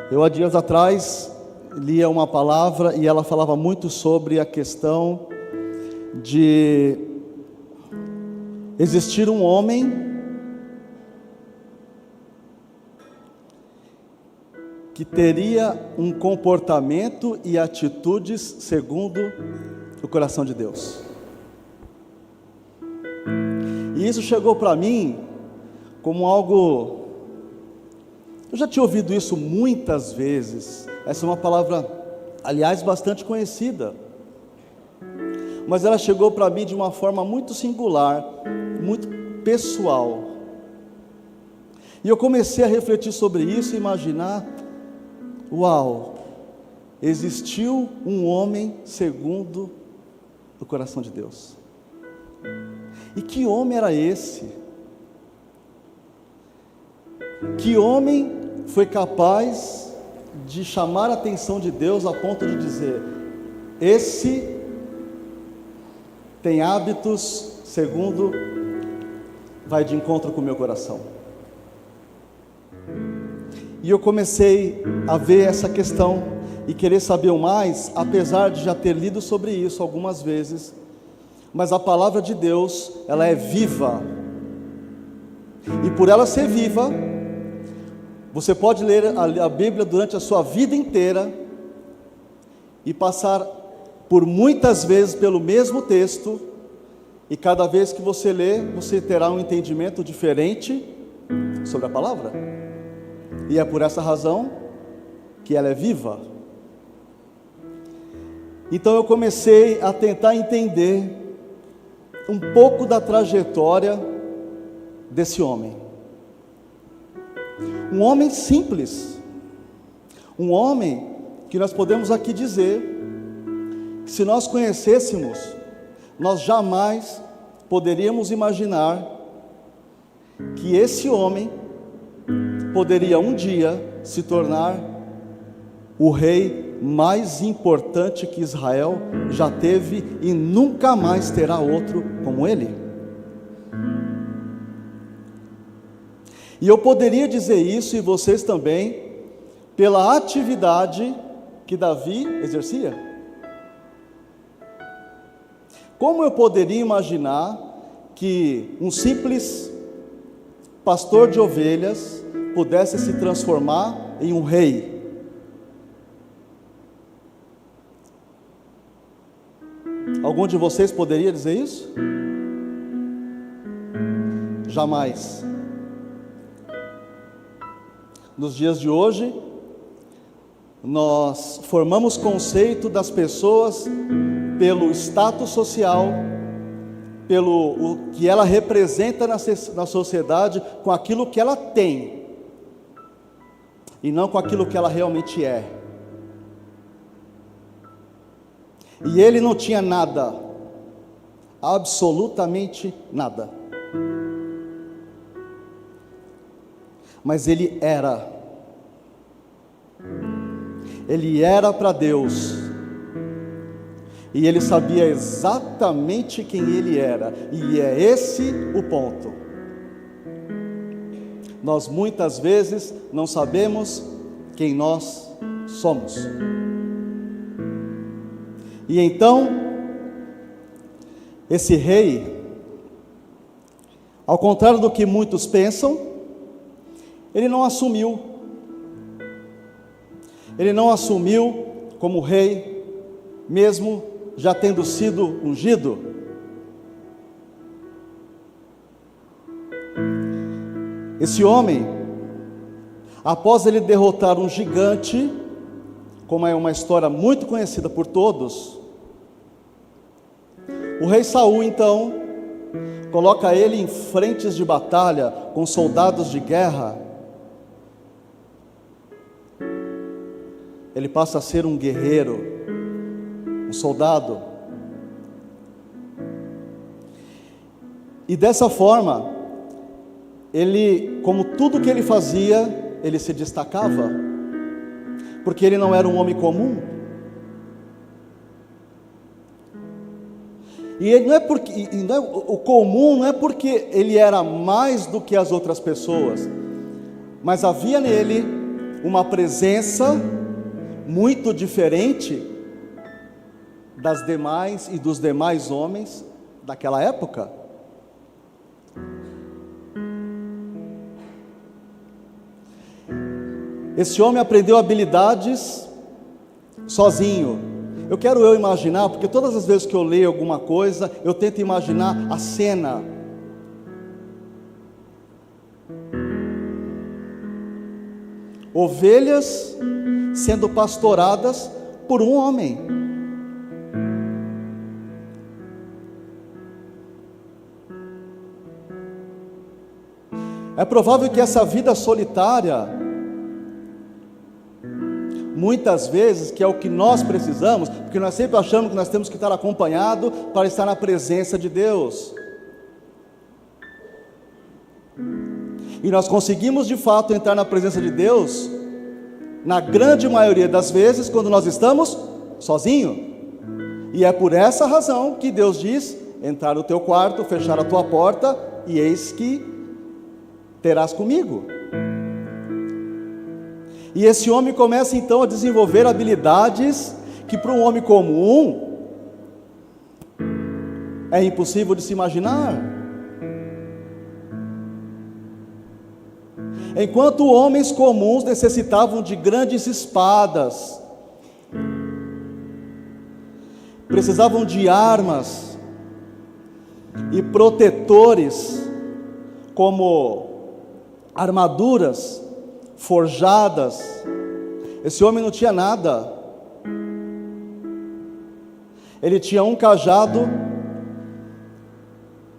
Eu há dias atrás lia uma palavra e ela falava muito sobre a questão de existir um homem que teria um comportamento e atitudes segundo o coração de Deus. E isso chegou para mim como algo... Eu já tinha ouvido isso muitas vezes. Essa é uma palavra, aliás, bastante conhecida. Mas ela chegou para mim de uma forma muito singular, muito pessoal. E eu comecei a refletir sobre isso e imaginar: uau, existiu um homem segundo o coração de Deus. E que homem era esse? Que homem foi capaz de chamar a atenção de Deus a ponto de dizer: esse tem hábitos segundo, vai de encontro com o meu coração. E eu comecei a ver essa questão e querer saber mais, apesar de já ter lido sobre isso algumas vezes. Mas a palavra de Deus, ela é viva, e por ela ser viva, você pode ler a Bíblia durante a sua vida inteira e passar por muitas vezes pelo mesmo texto, e cada vez que você lê, você terá um entendimento diferente sobre a palavra. E é por essa razão que ela é viva. Então eu comecei a tentar entender um pouco da trajetória desse homem. Um homem simples, um homem que nós podemos aqui dizer, que se nós conhecêssemos, nós jamais poderíamos imaginar que esse homem poderia um dia se tornar o rei mais importante que Israel já teve e nunca mais terá outro como ele. E eu poderia dizer isso, e vocês também, pela atividade que Davi exercia. Como eu poderia imaginar que um simples pastor de ovelhas pudesse se transformar em um rei? Algum de vocês poderia dizer isso? Jamais. Nos dias de hoje, nós formamos conceito das pessoas pelo status social, pelo o que ela representa na sociedade, com aquilo que ela tem, e não com aquilo que ela realmente é. E ele não tinha nada, absolutamente nada. Mas ele era para Deus, e ele sabia exatamente quem ele era, e é esse o ponto. Nós muitas vezes não sabemos quem nós somos. E então, esse rei, ao contrário do que muitos pensam, ele não assumiu como rei, mesmo já tendo sido ungido. Esse homem, após ele derrotar um gigante, como é uma história muito conhecida por todos, o rei Saul então coloca ele em frentes de batalha com soldados de guerra. Ele passa a ser um guerreiro, um soldado. E dessa forma, ele, como tudo que ele fazia, ele se destacava, porque ele não era um homem comum. E ele o comum não é porque ele era mais do que as outras pessoas, mas havia nele uma presença muito diferente das demais e dos demais homens daquela época. Esse homem aprendeu habilidades sozinho. Eu quero imaginar, porque todas as vezes que eu leio alguma coisa, eu tento imaginar a cena. Ovelhas sendo pastoradas por um homem. É provável que essa vida solitária, muitas vezes, que é o que nós precisamos, porque nós sempre achamos que nós temos que estar acompanhado para estar na presença de Deus. E nós conseguimos de fato entrar na presença de Deus, na grande maioria das vezes, quando nós estamos sozinhos. E é por essa razão que Deus diz: entrar no teu quarto, fechar a tua porta, e eis que terás comigo. E esse homem começa então a desenvolver habilidades que para um homem comum é impossível de se imaginar. Enquanto homens comuns necessitavam de grandes espadas, precisavam de armas e protetores, como armaduras forjadas, esse homem não tinha nada. Ele tinha um cajado,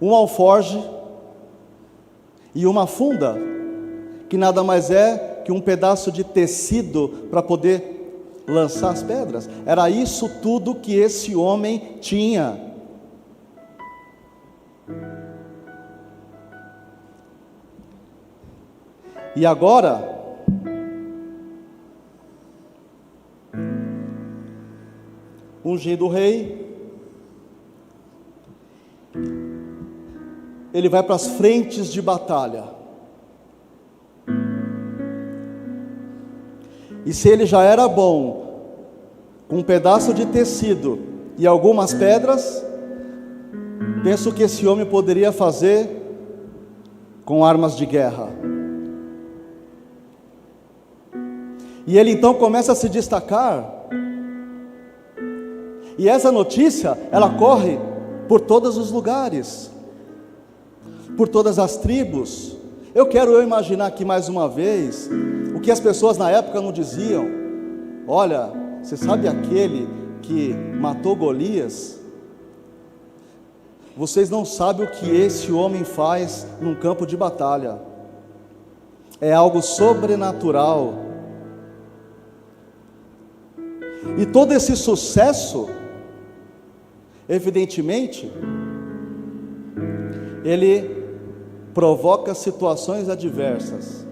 um alforje e uma funda, que nada mais é que um pedaço de tecido para poder lançar as pedras. Era isso tudo que esse homem tinha. E agora, ungindo o rei, ele vai para as frentes de batalha. E se ele já era bom com um pedaço de tecido e algumas pedras, penso que esse homem poderia fazer com armas de guerra. E ele então começa a se destacar. E essa notícia, ela corre por todos os lugares, por todas as tribos. Eu quero imaginar aqui mais uma vez o que as pessoas na época não diziam. Olha, você sabe aquele que matou Golias? Vocês não sabem o que esse homem faz num campo de batalha. É algo sobrenatural. E todo esse sucesso, evidentemente, ele provoca situações adversas.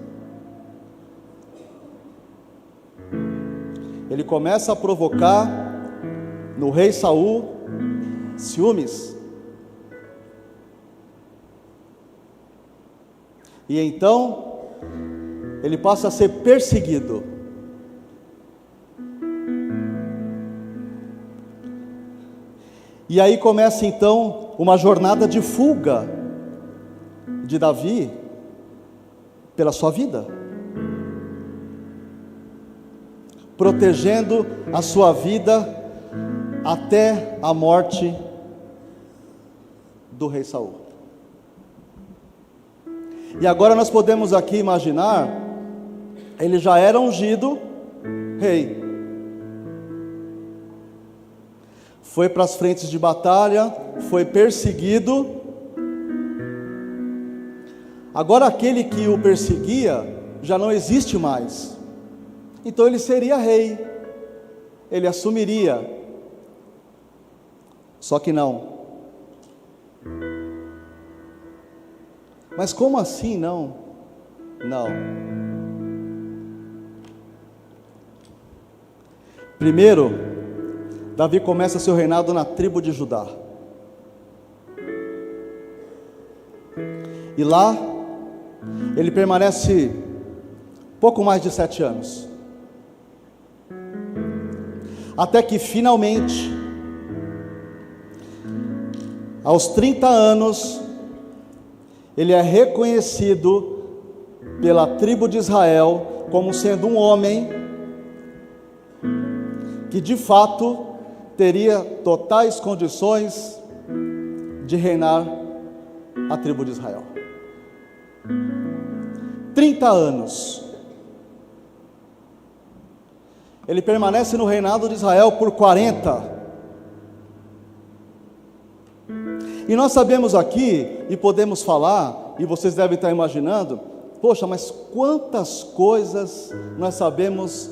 Ele começa a provocar no rei Saul ciúmes. E então ele passa a ser perseguido. E aí começa então uma jornada de fuga de Davi pela sua vida, protegendo a sua vida até a morte do rei Saul. E agora nós podemos aqui imaginar, ele já era ungido rei, foi para as frentes de batalha, foi perseguido. Agora aquele que o perseguia já não existe mais, então ele seria rei, ele assumiria. Só que não. Mas como assim não? Não. Primeiro, Davi começa seu reinado na tribo de Judá. E lá, ele permanece pouco mais de 7 anos. Até que finalmente, aos 30 anos, ele é reconhecido pela tribo de Israel como sendo um homem que de fato teria totais condições de reinar a tribo de Israel. 30 anos. Ele permanece no reinado de Israel por 40. E nós sabemos aqui, e podemos falar, e vocês devem estar imaginando, poxa, mas quantas coisas nós sabemos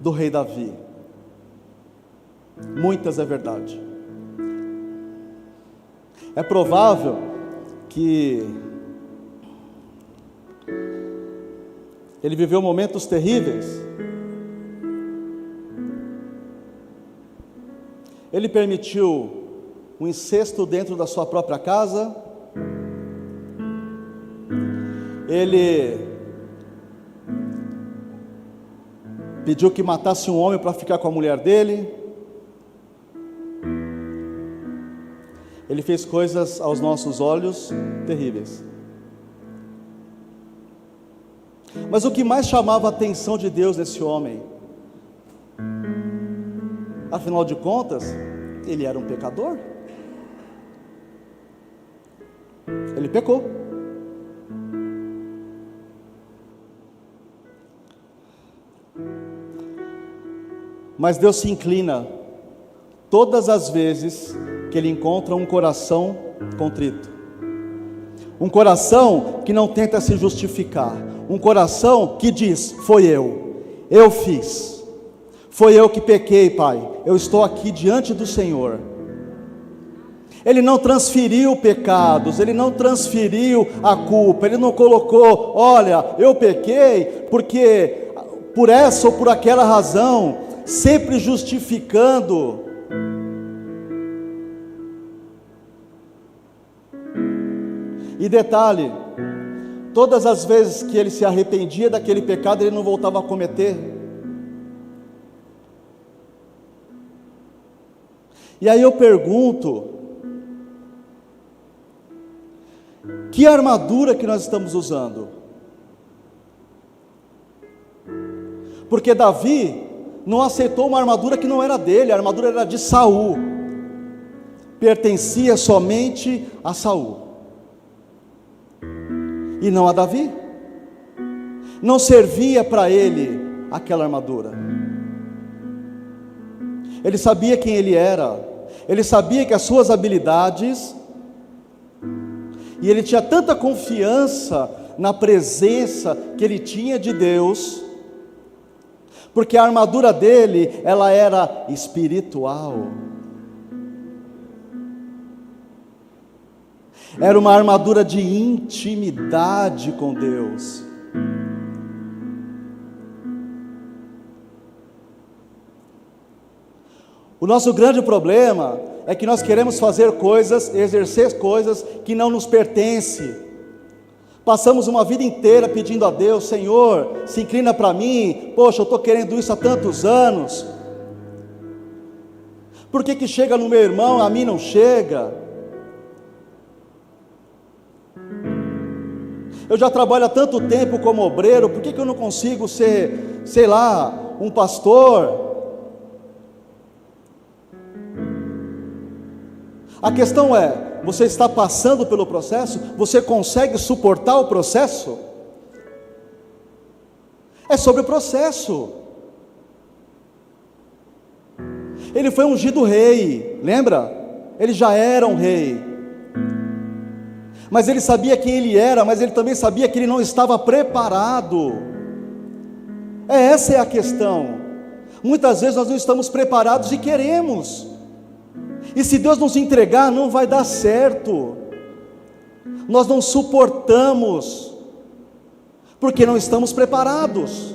do rei Davi? Muitas, é verdade. É provável que ele viveu momentos terríveis. Ele permitiu o incesto dentro da sua própria casa. Ele pediu que matasse um homem para ficar com a mulher dele. Ele fez coisas aos nossos olhos terríveis. Mas o que mais chamava a atenção de Deus nesse homem, afinal de contas, ele era um pecador. Ele pecou. Mas Deus se inclina todas as vezes que ele encontra um coração contrito, um coração que não tenta se justificar, um coração que diz: foi eu fiz, foi eu que pequei, Pai, eu estou aqui diante do Senhor. Ele não transferiu pecados, ele não transferiu a culpa, ele não colocou: olha, eu pequei porque por essa ou por aquela razão, sempre justificando. E detalhe, todas as vezes que ele se arrependia daquele pecado, ele não voltava a cometer. E aí eu pergunto, que armadura que nós estamos usando? Porque Davi não aceitou uma armadura que não era dele, a armadura era de Saul, pertencia somente a Saul, e não a Davi. Não servia para ele aquela armadura. Ele sabia quem ele era, ele sabia que as suas habilidades, e ele tinha tanta confiança na presença que ele tinha de Deus, porque a armadura dele, ela era espiritual. Era uma armadura de intimidade com Deus. O nosso grande problema é que nós queremos fazer coisas, exercer coisas que não nos pertencem. Passamos uma vida inteira pedindo a Deus: Senhor, se inclina para mim, poxa, eu estou querendo isso há tantos anos. Por que chega no meu irmão, a mim não chega? Eu já trabalho há tanto tempo como obreiro, por que eu não consigo ser, sei lá, um pastor? A questão é, você está passando pelo processo? Você consegue suportar o processo? É sobre o processo. Ele foi ungido rei, lembra? Ele já era um rei. Mas ele sabia quem ele era, mas ele também sabia que ele não estava preparado. Essa é a questão. Muitas vezes nós não estamos preparados e queremos. E se Deus nos entregar, não vai dar certo. Nós não suportamos, porque não estamos preparados.